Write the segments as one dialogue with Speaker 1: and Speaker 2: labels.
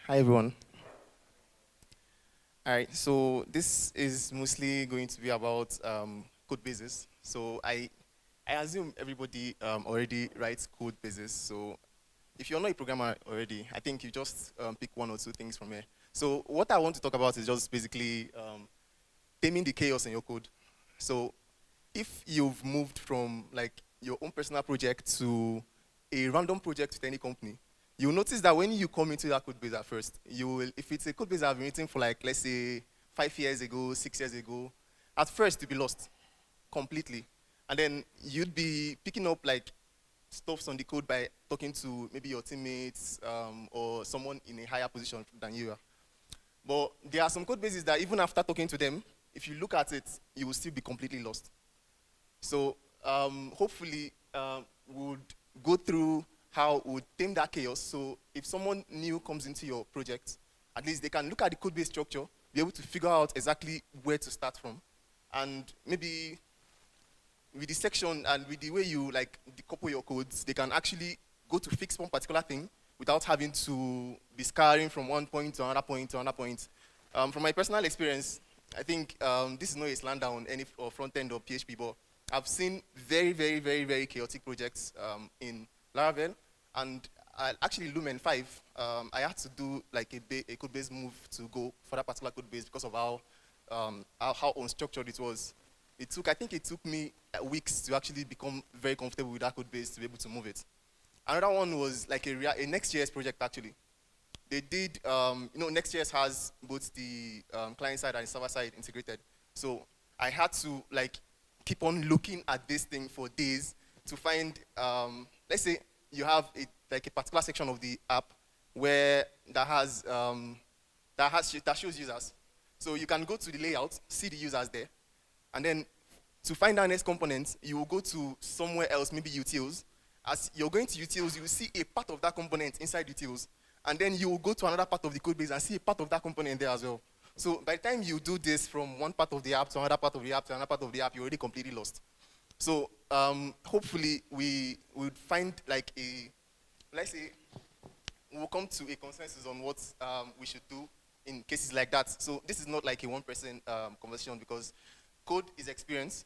Speaker 1: Hi everyone. All right, so this is mostly going to be about code bases. So I assume everybody already writes code bases. So if you're not a programmer already, I think you just pick one or two things from here. So what I want to talk about is just basically taming the chaos in your code. So if you've moved from like your own personal project to a random project with any company, you'll notice that when you come into that code base at first, you will, if it's a code base I've been written for like, let's say 5 years ago, 6 years ago, at first you'll be lost completely. And then you'd be picking up like stuffs on the code by talking to maybe your teammates or someone in a higher position than you are. But there are some code bases that even after talking to them, if you look at it, you will still be completely lost. So hopefully we would go through how we would tame that chaos. So if someone new comes into your project, at least they can look at the code base structure, be able to figure out exactly where to start from. And maybe with the section and with the way you like decouple your codes, they can actually go to fix one particular thing without having to be scouring from one point to another point to another point. From my personal experience, I think this is not a slander on any or front end or PHP, but I've seen very, very, very, very chaotic projects in Laravel and actually Lumen 5. I had to do like a code base move to go for that particular code base because of how unstructured it was. I think it took me weeks to actually become very comfortable with that code base to be able to move it. Another one was like a Next.js project actually. They did, Next.js has both the client side and server side integrated. So I had to like keep on looking at this thing for days to find, let's say you have like a particular section of the app where that shows users. So you can go to the layout, see the users there, and then to find our next component, you will go to somewhere else, maybe utils. As you're going to utils, you will see a part of that component inside utils. And then you will go to another part of the code base and see a part of that component there as well. So by the time you do this from one part of the app to another part of the app to another part of the app, you're already completely lost. So hopefully we would find like let's say, we'll come to a consensus on what we should do in cases like that. So this is not like a one-person conversation because code is experience.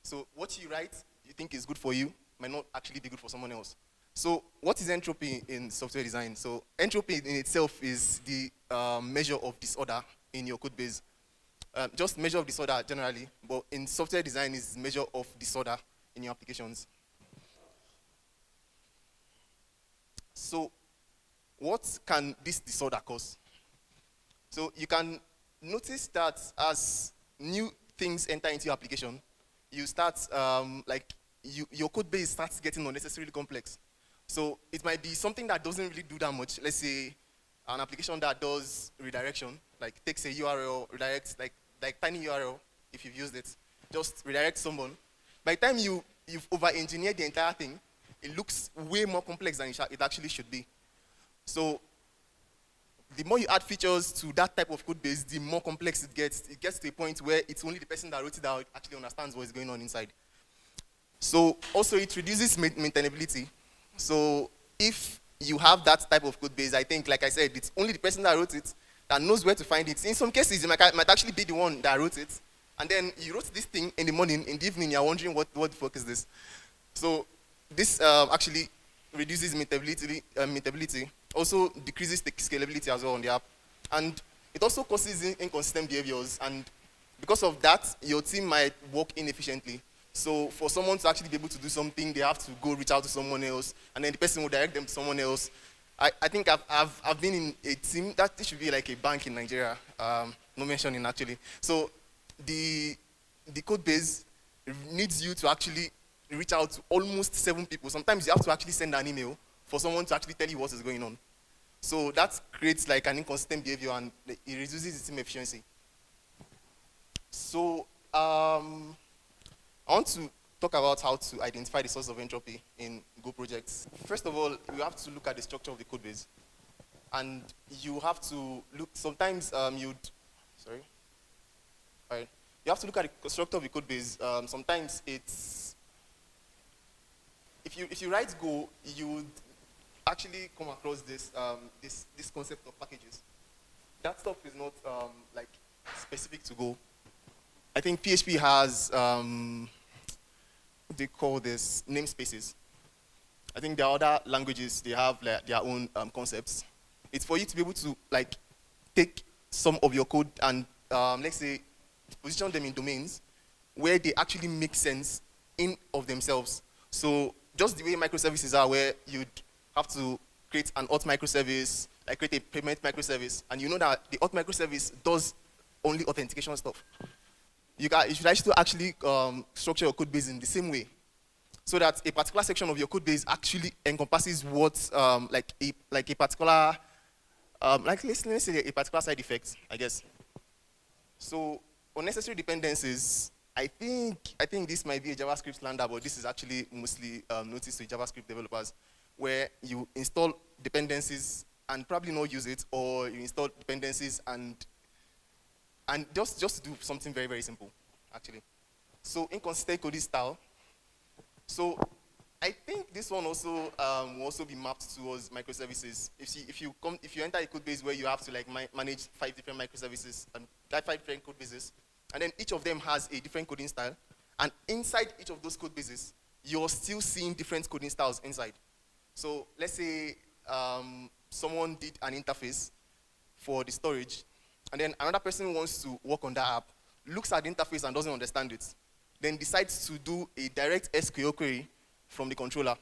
Speaker 1: So what you write, you think is good for you, might not actually be good for someone else. So what is entropy in software design? So entropy in itself is the measure of disorder in your code base. Just measure of disorder generally, but in software design is measure of disorder in your applications. So what can this disorder cause? So you can notice that as new things enter into your application, you start your code base starts getting unnecessarily complex. So it might be something that doesn't really do that much. Let's say an application that does redirection, like takes a URL, redirects like tiny URL if you've used it, just redirect someone. By the time you've over-engineered the entire thing, it looks way more complex than it actually should be. So the more you add features to that type of code base, the more complex it gets. It gets to a point where it's only the person that wrote it that actually understands what is going on inside. So also it reduces maintainability. So if you have that type of code base, I think, like I said, it's only the person that wrote it that knows where to find it. In some cases, you might actually be the one that wrote it. And then you wrote this thing in the morning, in the evening, you're wondering what the fuck is this? So this actually reduces maintainability, also decreases the scalability as well on the app. And it also causes inconsistent behaviors. And because of that, your team might work inefficiently. So for someone to actually be able to do something, they have to go reach out to someone else, and then the person will direct them to someone else. I think I've been in a team, that this should be like a bank in Nigeria, no mentioning actually. So the code base needs you to actually reach out to almost 7 people. Sometimes you have to actually send an email for someone to actually tell you what is going on. So that creates like an inconsistent behavior and it reduces the team efficiency. So I want to talk about how to identify the source of entropy in Go projects. First of all, you have to look at the structure of the code base. And you have to look, sometimes sorry. All right. You have to look at the structure of the code base. Sometimes it's, if you write Go, you would actually come across this concept of packages. That stuff is not like specific to Go. I think PHP has what they call this namespaces. I think there are other languages, they have like their own concepts. It's for you to be able to like take some of your code and let's say position them in domains where they actually make sense in of themselves. So just the way microservices are, where you'd have to create an auth microservice, like create a payment microservice, and you know that the auth microservice does only authentication stuff. You should actually structure your code base in the same way, so that a particular section of your code base actually encompasses what like a particular like let's say a particular side effect, I guess. So unnecessary dependencies, I think this might be a JavaScript slander, but this is actually mostly noticed to JavaScript developers, where you install dependencies and probably not use it, or you install dependencies and just do something very, very simple, actually. So inconsistent coding style. So I think this one also will also be mapped towards microservices. If you enter a code base where you have to like manage 5 different microservices and that 5 different code bases, and then each of them has a different coding style, and inside each of those code bases, you're still seeing different coding styles inside. So let's say someone did an interface for the storage, and then another person wants to work on that app, looks at the interface and doesn't understand it, then decides to do a direct SQL query from the controller.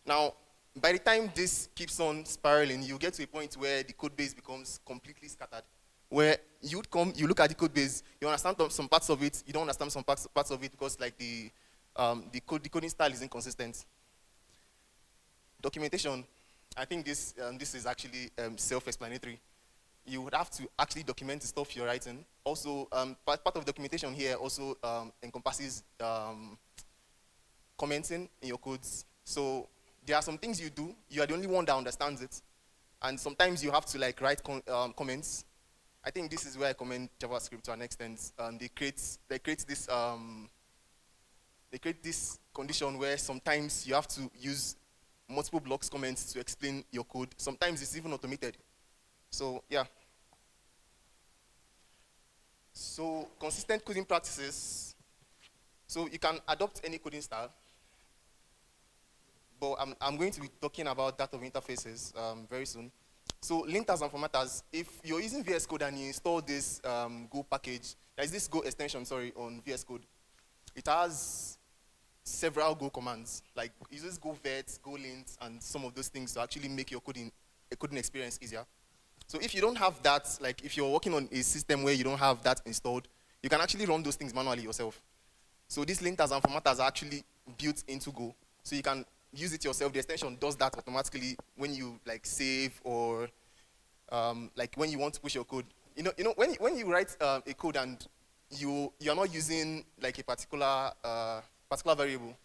Speaker 1: Now, by the time this keeps on spiraling, you get to a point where the code base becomes completely scattered, where you look at the code base, you understand some parts of it, you don't understand some parts of it because like the coding style is inconsistent. Documentation, I think this is actually self-explanatory. You would have to actually document the stuff you're writing. Also, part of documentation here also encompasses commenting in your codes. So there are some things you do, you are the only one that understands it. And sometimes you have to like write comments. I think this is where I commend JavaScript to an extent. They create this condition where sometimes you have to use multiple blocks comments to explain your code. Sometimes it's even automated. So yeah. So consistent coding practices. So you can adopt any coding style, but I'm going to be talking about that of interfaces very soon. So linters and formatters, if you're using VS Code and you install this Go package, there's this Go extension, sorry, on VS Code. It has several Go commands, like it uses Go vet, Go lint, and some of those things to actually make your coding experience easier. So if you don't have that, like if you're working on a system where you don't have that installed, you can actually run those things manually yourself. So these linters and formatters are actually built into Go. So you can use it yourself. The extension does that automatically when you like save or like when you want to push your code. You know when you write a code and you're not using like a particular variable,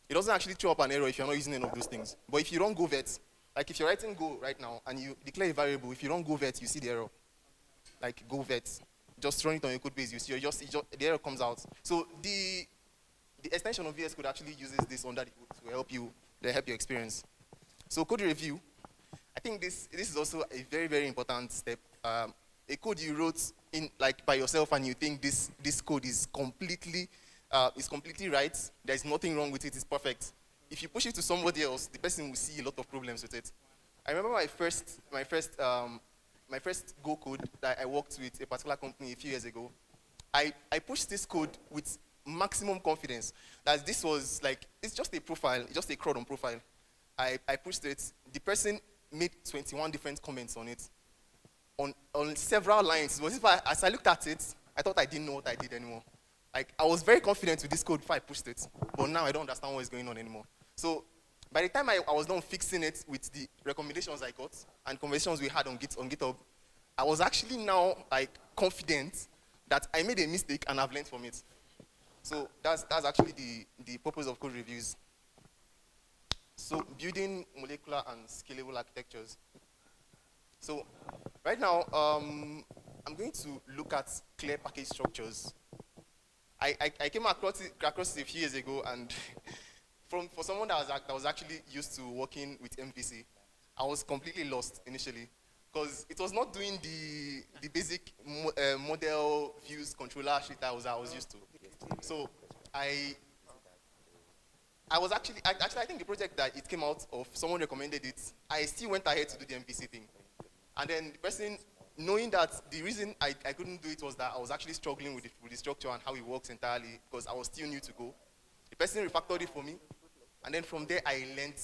Speaker 1: it doesn't actually throw up an error if you're not using any of those things. But if you run go vet, like if you're writing Go right now and you declare a variable, if you run go vet, you see the error. Like go vet, just run it on your code base, you see the error comes out. So the extension of VS Code actually uses this under the hood to help your experience. So code review, I think this is also a very, very important step. A code you wrote in like by yourself and you think this code is completely right, there's nothing wrong with it, it's perfect. If you push it to somebody else, the person will see a lot of problems with it. I remember my first Go code that I worked with a particular company a few years ago. I pushed this code with maximum confidence that this was like, it's just a profile, just a CRUD on profile. I pushed it. The person made 21 different comments on it, on several lines. It was as I looked at it, I thought I didn't know what I did anymore. Like, I was very confident with this code before I pushed it, but now I don't understand what is going on anymore. So by the time I was done fixing it with the recommendations I got and conversations we had on GitHub, I was actually now like confident that I made a mistake and I've learned from it. So that's actually the purpose of code reviews. So building molecular and scalable architectures. So right now, I'm going to look at clear package structures. I came across it a few years ago, and for someone that was actually used to working with MVC, I was completely lost initially because it was not doing the basic model views controller shit I was used to. So I I was actually I think the project that it came out of, someone recommended it. I still went ahead to do the MVC thing, and then the person, knowing that the reason I couldn't do it was that I was actually struggling with the structure and how it works entirely because I was still new to Go. The person refactored it for me, and then from there I learned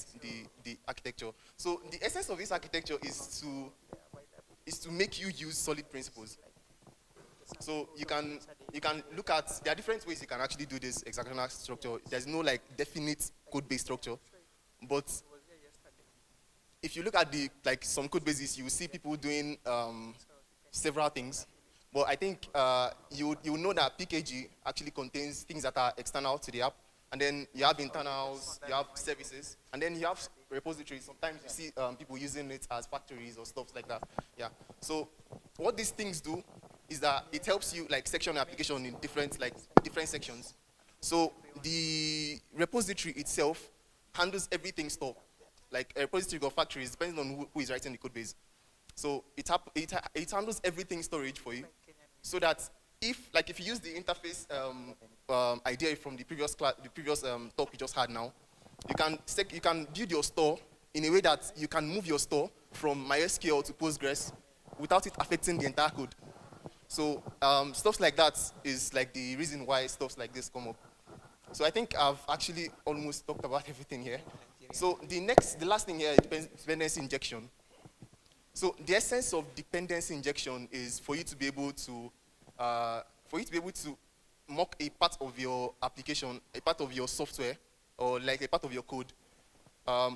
Speaker 1: the architecture. So the essence of this architecture is to make you use solid principles. So you can look at, there are different ways you can actually do this hexagonal structure. There's no like definite code-based structure, but if you look at the like some code bases, you will see people doing several things. But I think you know that PKG actually contains things that are external to the app, and then you have internals, you have services, and then you have repositories. Sometimes you see people using it as factories or stuff like that. Yeah. So what these things do is that it helps you like section your application in different sections. So the repository itself handles everything store. Like a repository or factories, depending on who is writing the code base. So it handles everything storage for you, so that if you use the interface idea from the previous talk we just had now, you can build your store in a way that you can move your store from MySQL to Postgres without it affecting the entire code. So stuff like that is like the reason why stuff like this come up. So I think I've actually almost talked about everything here. So the last thing here is dependency injection. So the essence of dependency injection is for you to be able to mock a part of your application, a part of your software, or like a part of your code,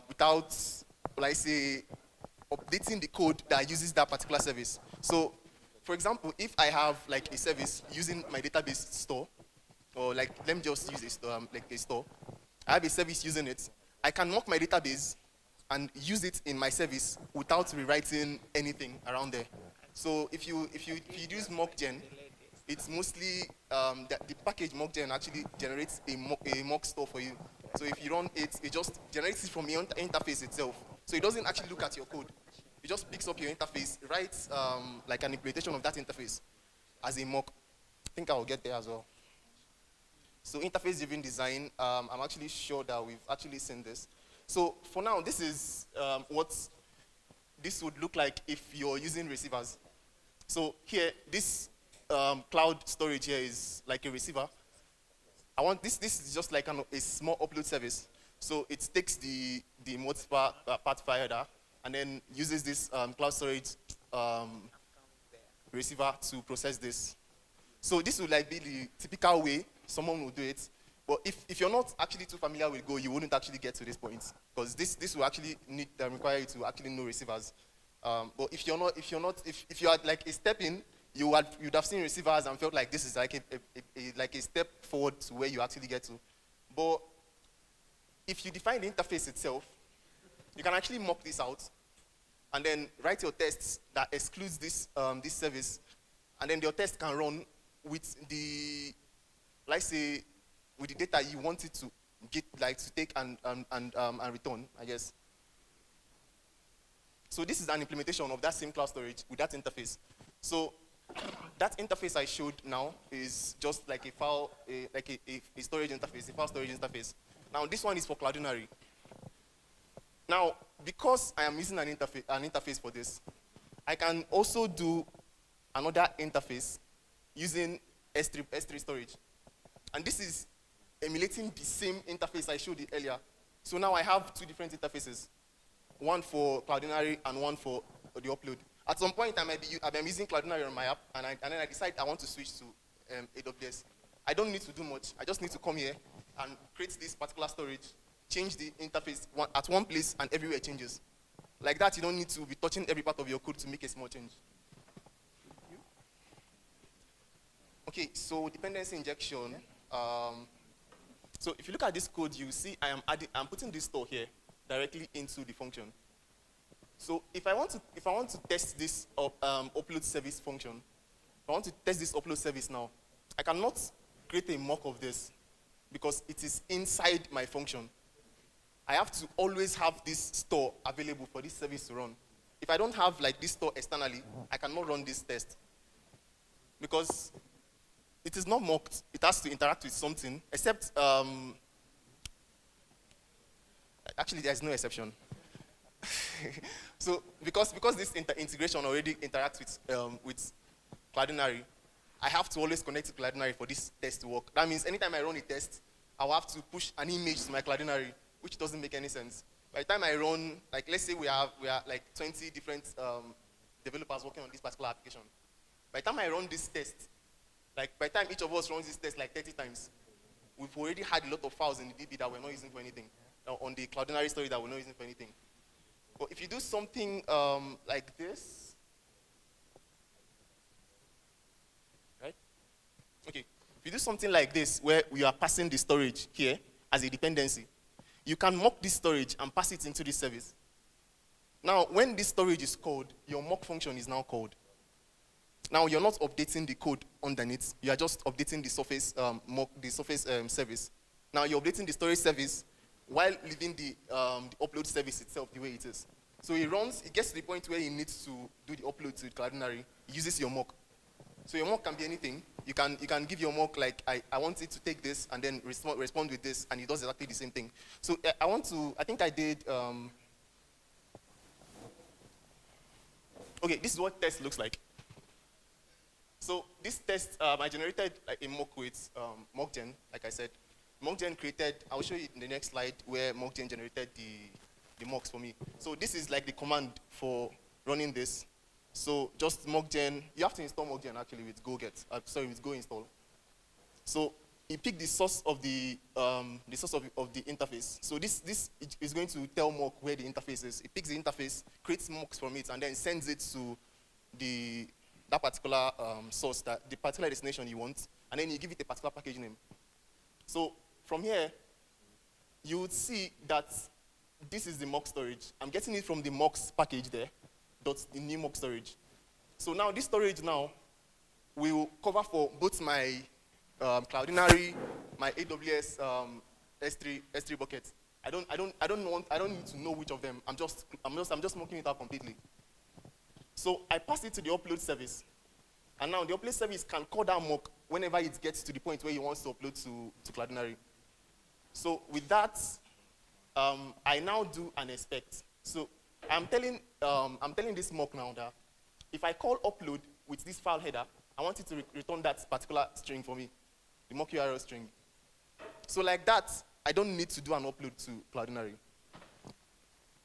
Speaker 1: without, like say, updating the code that uses that particular service. So, for example, if I have like a service using my database store, or like let me just use a store, like a store, I have a service using it. I can mock my database and use it in my service without rewriting anything around there. So if you use mockgen, it's mostly the package mockgen actually generates a mock store for you. So if you run it, it just generates it from your interface itself. So it doesn't actually look at your code. It just picks up your interface, writes like an implementation of that interface as a mock. I think I'll get there as well. So interface-driven design, I'm actually sure that we've actually seen this. So for now, this is what this would look like if you're using receivers. So here, this cloud storage here is like a receiver. This is just like a small upload service. So it takes the multiple path header and then uses this cloud storage receiver to process this. So this would like be the typical way someone will do it. But if you're not actually too familiar with Go, you wouldn't actually get to this point, because this will actually require you to actually know receivers. But if you are like a step in, you'd have seen receivers and felt like this is like a step forward to where you actually get to. But if you define the interface itself, you can actually mock this out, and then write your tests that excludes this service, and then your test can run with the, let's say, with the data you want it to get, like to take and return, I guess. So this is an implementation of that same cloud storage with that interface. So that interface I showed now is just like a file, like a storage interface, a file storage interface. Now this one is for Cloudinary. Now, because I am using an interface for this, I can also do another interface using S3 storage. And this is emulating the same interface I showed you earlier. So now I have two different interfaces, one for Cloudinary and one for the upload. At some point, I'm using Cloudinary on my app, and then I decide I want to switch to AWS. I don't need to do much. I just need to come here and create this particular storage, change the interface at one place, and everywhere it changes. Like that, you don't need to be touching every part of your code to make a small change. Okay, so dependency injection. So if you look at this code, you see I'm putting this store here directly into the function. So if I want to test this upload service function, if I want to test this upload service now, I cannot create a mock of this because it is inside my function. I have to always have this store available for this service to run. If I don't have like this store externally, I cannot run this test because it is not mocked. It has to interact with something, except actually there is no exception. So because this integration already interacts with Cloudinary, I have to always connect to Cloudinary for this test to work. That means anytime I run a test, I'll have to push an image to my Cloudinary, which doesn't make any sense. By the time I run, like let's say we are like 20 different developers working on this particular application. By the time I run this test, like by the time each of us runs this test like 30 times, we've already had a lot of files in the DB that we're not using for anything, on the Cloudinary storage that we're not using for anything. But if you do something like this, right? Okay. If you do something like this, where we are passing the storage here as a dependency, you can mock this storage and pass it into this service. Now, when this storage is called, your mock function is now called. Now, you're not updating the code underneath. You are just updating the surface service. Now, you're updating the storage service while leaving the upload service itself the way it is. So it gets to the point where it needs to do the upload to Cloudinary. It uses your mock. So your mock can be anything. You can give your mock like, I want it to take this and then respond with this, and it does exactly the same thing. So I think I did, okay, this is what test looks like. So this test, I generated like a mock with mockgen, like I said. Mockgen created, I'll show you in the next slide where mockgen generated the mocks for me. So this is like the command for running this. So just mockgen, you have to install mockgen actually with with go install. So it picked the source of the interface. So this is going to tell mock where the interface is. It picks the interface, creates mocks from it, and then sends it to that particular source, the particular destination you want, and then you give it a particular package name. So from here, you would see that this is the mock storage. I'm getting it from the mocks package there, the new mock storage. So now this storage now will cover for both my Cloudinary, my AWS S3 buckets. I don't need to know which of them. I'm just mocking it out completely. So I pass it to the upload service. And now the upload service can call that mock whenever it gets to the point where it wants to upload to Cloudinary. So with that, I now do an expect. So I'm telling this mock now that if I call upload with this file header, I want it to return that particular string for me, the mock URL string. So like that, I don't need to do an upload to Cloudinary.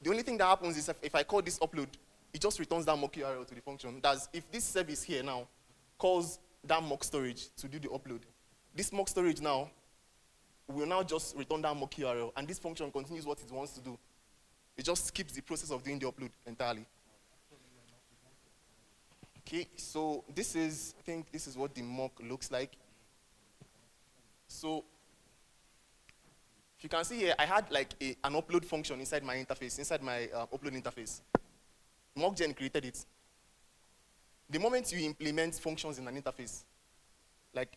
Speaker 1: The only thing that happens is if I call this upload, it just returns that mock URL to the function. That's if this service here now calls that mock storage to do the upload, this mock storage now will now just return that mock URL, and this function continues what it wants to do. It just skips the process of doing the upload entirely. Okay, so I think this is what the mock looks like. So if you can see here, I had like an upload function inside my interface, inside my upload interface. Mockgen created it. The moment you implement functions in an interface, like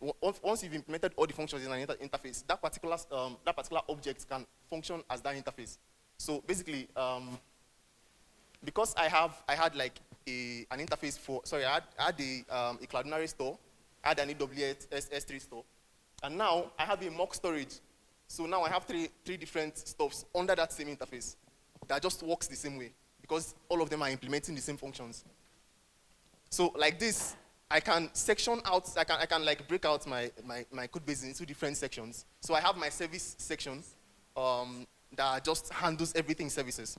Speaker 1: once you've implemented all the functions in an interface, that particular object can function as that interface. So basically, because I had like an interface I had a Cloudinary store, I had an AWS S3 store, and now I have a mock storage. So now I have three different stuffs under that same interface that just works the same way, because all of them are implementing the same functions. So like this, I can section out, I can like break out my code base into different sections. So I have my service section that just handles everything services.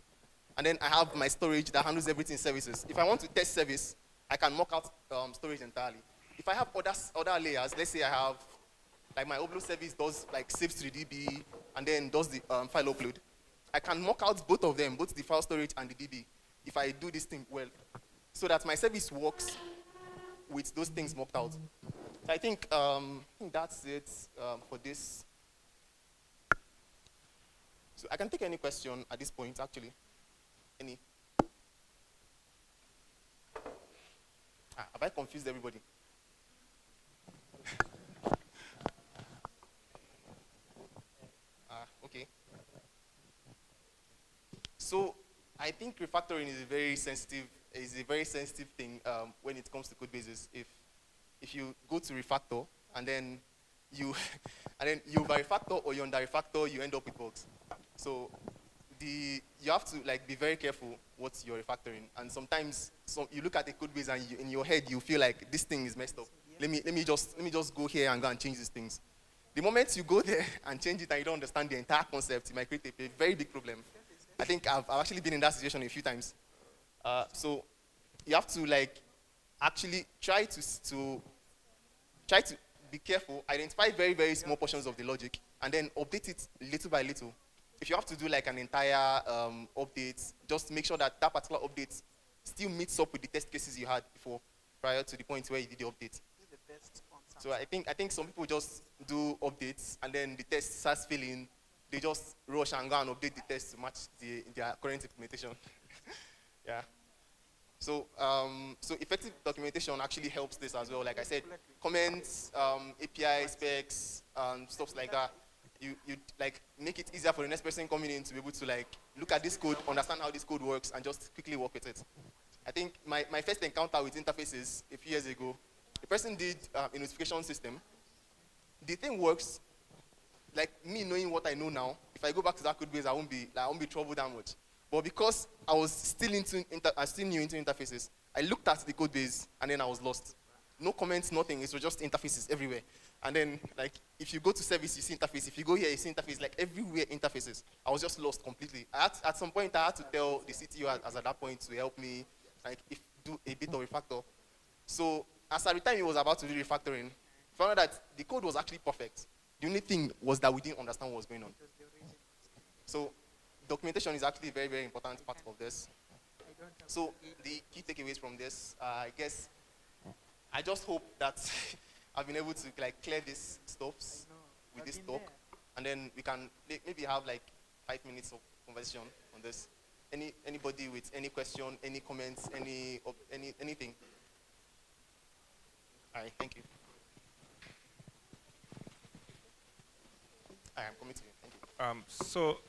Speaker 1: And then I have my storage that handles everything services. If I want to test service, I can mock out storage entirely. If I have other layers, let's say I have, like my upload service does like saves to the DB and then does the file upload, I can mock out both of them, both the file storage and the DB, if I do this thing well, so that my service works with those things mocked out. So I think that's it for this. So I can take any question at this point, actually. Any? Have I confused everybody? Okay. So I think refactoring is a very sensitive thing when it comes to code bases. If you go to refactor and then you and then you over refactor or you under refactor, you end up with bugs. So you have to like be very careful what you're refactoring. And sometimes you look at the code base and in your head you feel like this thing is messed up. Let me just go here and go and change these things. The moment you go there and change it and you don't understand the entire concept, it might create a very big problem. I think I've actually been in that situation a few times. So you have to like actually try to be careful, identify very, very small portions of the logic, and then update it little by little. If you have to do like an entire update, just make sure that that particular update still meets up with the test cases you had before, prior to the point where you did the update. So I think some people just do updates and then the test starts failing. They just rush and go and update the test to match their current implementation. Yeah. So effective documentation actually helps this as well. Like I said, comments, API specs, stuff like that. You like make it easier for the next person coming in to be able to like look at this code, understand how this code works, and just quickly work with it. I think my first encounter with interfaces a few years ago, the person did a notification system. The thing works. Like me knowing what I know now, if I go back to that code base, I won't be troubled that much. But because I was still new into interfaces, I looked at the code base and then I was lost. No comments, nothing. It was just interfaces everywhere. And then, like, if you go to service, you see interface. If you go here, you see interface. Like everywhere, interfaces. I was just lost completely. At some point, I had to tell the CTO as at that point to help me, like, do a bit of refactor. So as at the time he was about to do refactoring, found out that the code was actually perfect. The only thing was that we didn't understand what was going on. So documentation is actually a very, very important part of this. So the key takeaways from this, I guess, I just hope that I've been able to like clear these stuffs with this talk, and then we can maybe have like 5 minutes of conversation on this. Anybody with any question, any comments, anything? All right, thank you. All right, I'm coming to you. Thank you.
Speaker 2: So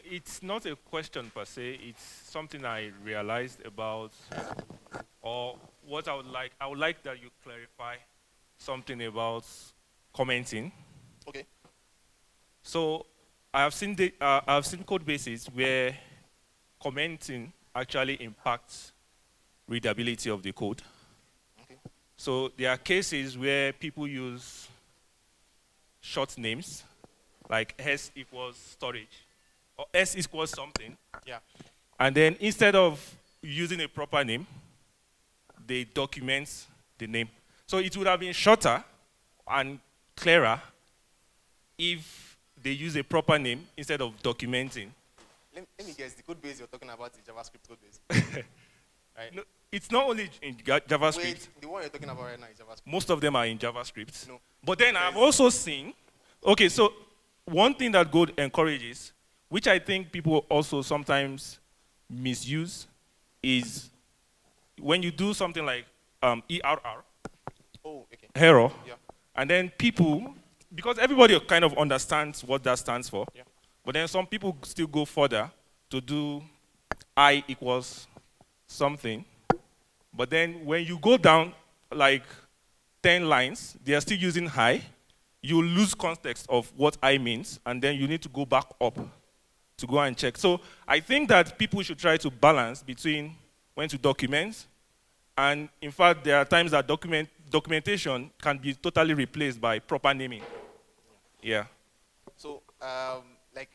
Speaker 2: it's not a question per se, it's something I realized about, or what I would like that you clarify something about commenting.
Speaker 1: Okay.
Speaker 2: So I have seen code bases where commenting actually impacts readability of the code.
Speaker 1: Okay.
Speaker 2: So there are cases where people use short names, like S equals storage, or S equals something.
Speaker 1: Yeah.
Speaker 2: And then instead of using a proper name, they document the name. So it would have been shorter and clearer if they use a proper name instead of documenting.
Speaker 1: Let me guess, the code base you're talking about is JavaScript code base. Right?
Speaker 2: No, it's not only in JavaScript.
Speaker 1: Wait, the one you're talking about right now is JavaScript.
Speaker 2: Most of them are in JavaScript.
Speaker 1: No.
Speaker 2: But then I've also seen, okay, so one thing that Code encourages, which I think people also sometimes misuse, is when you do something like ERR, error,
Speaker 1: Yeah.
Speaker 2: and then people, because everybody kind of understands what that stands for,
Speaker 1: Yeah.
Speaker 2: but then some people still go further to do I equals something, but then when you go down like 10 lines, they are still using high, you lose context of what I means, and then you need to go back up to go and check. So I think that people should try to balance between when to document, and in fact, there are times that documentation can be totally replaced by proper naming. Yeah.
Speaker 1: So, like,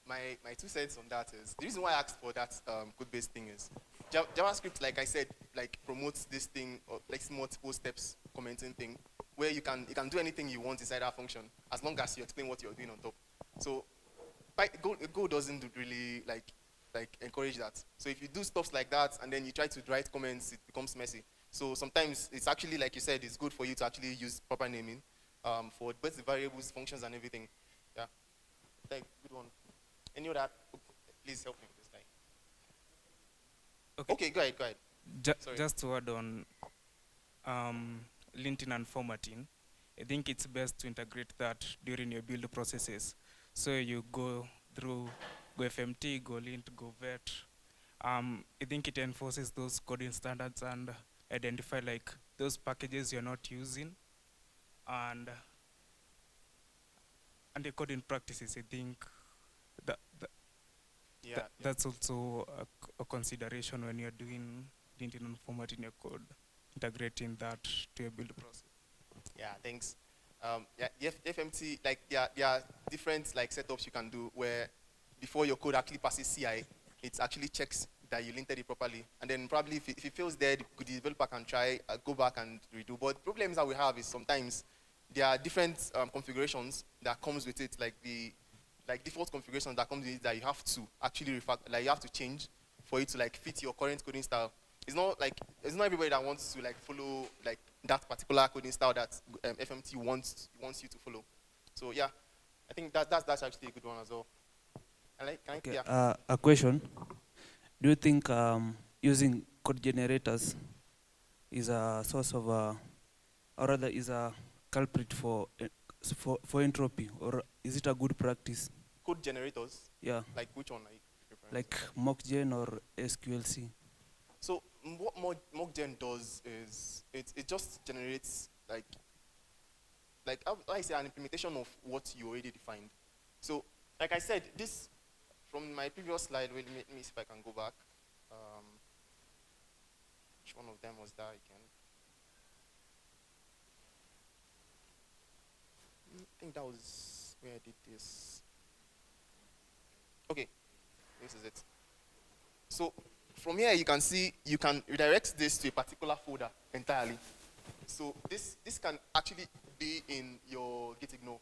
Speaker 1: my 2 cents on that is, the reason why I asked for that code-based thing is, JavaScript, like I said, like promotes this thing, or like multiple steps commenting thing, where you can do anything you want inside that function, as long as you explain what you're doing on top. So, Go doesn't really like encourage that. So if you do stuff like that and then you try to write comments, it becomes messy. So sometimes it's actually, like you said, it's good for you to actually use proper naming for both the variables, functions, and everything. Yeah. Like, good one. Any other? Please help me with this guy. Okay, go ahead.
Speaker 3: Just to add on linting and formatting, I think it's best to integrate that during your build processes. So you go through GoFMT, GoLint, GoVet. I think it enforces those coding standards and identify like those packages you're not using, and the coding practices. I think that, that
Speaker 1: Yeah, yeah.
Speaker 3: that's also a consideration when you're doing linting and formatting your code, integrating that to your build process.
Speaker 1: Yeah, thanks. Yeah, the FMT, like there are different like setups you can do where before your code actually passes CI, it actually checks that you linted it properly, and then probably if it fails there, the developer can try go back and redo. But problems that we have is sometimes there are different configurations that comes with it, like the default configurations that comes with it that you have to actually like you have to change for it to like fit your current coding style. It's not everybody that wants to like follow like that particular coding style that FMT wants you to follow. So yeah, I think that's actually a good one as well.
Speaker 4: Okay,
Speaker 1: Yeah.
Speaker 4: a question. Do you think using code generators is a source of, or rather is a culprit for entropy, or is it a good practice?
Speaker 1: Code generators.
Speaker 4: Yeah,
Speaker 1: Like which one are you referring
Speaker 4: like
Speaker 1: to?
Speaker 4: mockgen or SQLC.
Speaker 1: So what mockgen does is it just generates like I say an implementation of what you already defined. So like I said, this from my previous slide. Wait, let me see if I can go back. Which one of them was that again? I think that was where I did this. Okay, this is it. So from here you can see you can redirect this to a particular folder entirely. So this can actually be in your gitignore.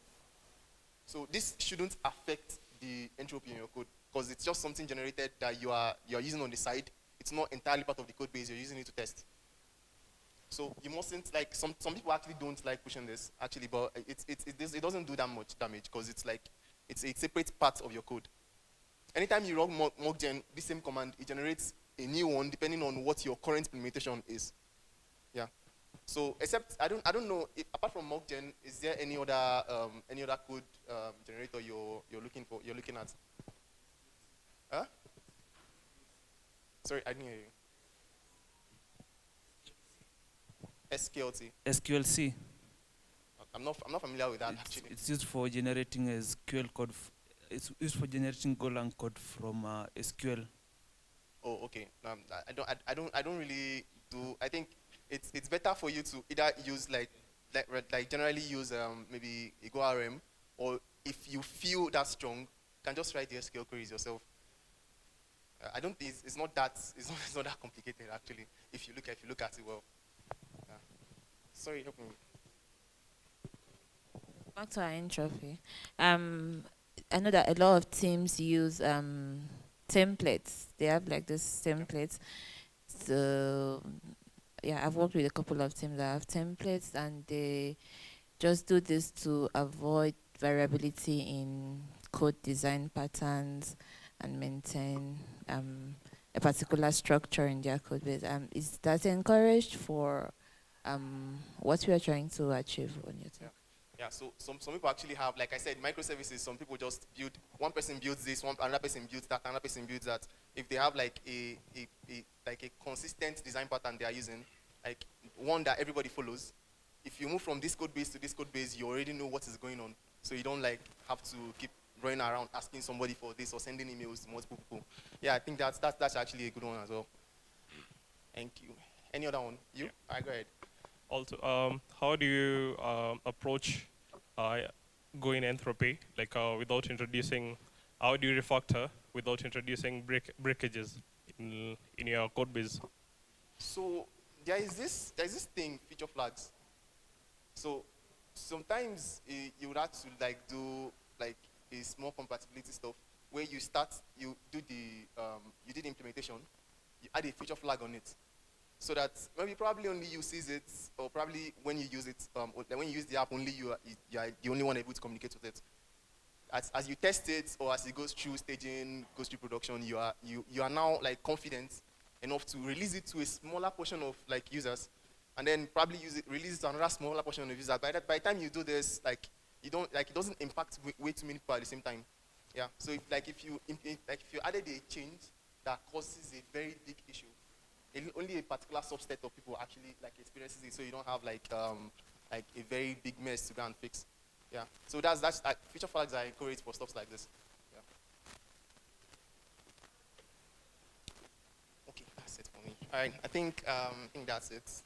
Speaker 1: So this shouldn't affect the entropy in your code because it's just something generated that you're using on the side. It's not entirely part of the code base. You're using it to test. So you mustn't like some people actually don't like pushing this actually, but it doesn't do that much damage because it's like it's a separate part of your code. Anytime you run mockgen, this same command, it generates a new one depending on what your current implementation is. Yeah. So except I don't know if, apart from mockgen, is there any other code generator you're looking at? Huh? Sorry, I didn't hear you. SQLT.
Speaker 4: SQLC.
Speaker 1: I'm not familiar with that actually.
Speaker 4: It's used for generating SQL code. It's used for generating Golang code from SQL.
Speaker 1: Oh, okay. I don't really do. I think it's better for you to either use like generally use maybe a GoRM, or if you feel that strong, you can just write the SQL queries yourself. I don't think it's not that it's not that complicated actually. If you look at it well. Yeah. Sorry, help me.
Speaker 5: Back to our entropy. I know that a lot of teams use templates. They have like this templates. So yeah, I've worked with a couple of teams that have templates, and they just do this to avoid variability in code design patterns and maintain a particular structure in their code base. Is that encouraged for what we are trying to achieve on your team?
Speaker 1: Yeah, so some people actually have, like I said, microservices. Some people just build, one person builds this, another person builds that, another person builds that. If they have like a consistent design pattern they are using, like one that everybody follows, if you move from this code base to this code base, you already know what is going on. So you don't like have to keep running around asking somebody for this or sending emails to multiple people. Yeah, I think that's actually a good one as well. Thank you. Any other one? You? All right, go ahead.
Speaker 6: Also, how do you approach going entropy, like without introducing, how do you refactor without introducing breakages in your code base?
Speaker 1: So there's this thing, feature flags. So sometimes you would have to like do like a small compatibility stuff where you do the implementation, you add a feature flag on it. So that maybe probably only you sees it, or probably when you use it, when you use the app, only you are the only one able to communicate with it. As you test it, or as it goes through staging, goes through production, you are now like confident enough to release it to a smaller portion of like users, and then probably release it to another smaller portion of users. By the time you do this, like you don't like it doesn't impact way too many people at the same time. Yeah. So if you added a change that causes a very big issue, only a particular subset of people actually like experiences it. So you don't have like a very big mess to go and fix. Yeah. So that's feature flags are encouraged for stuff like this. Yeah. Okay, that's it for me. All right. I think that's it.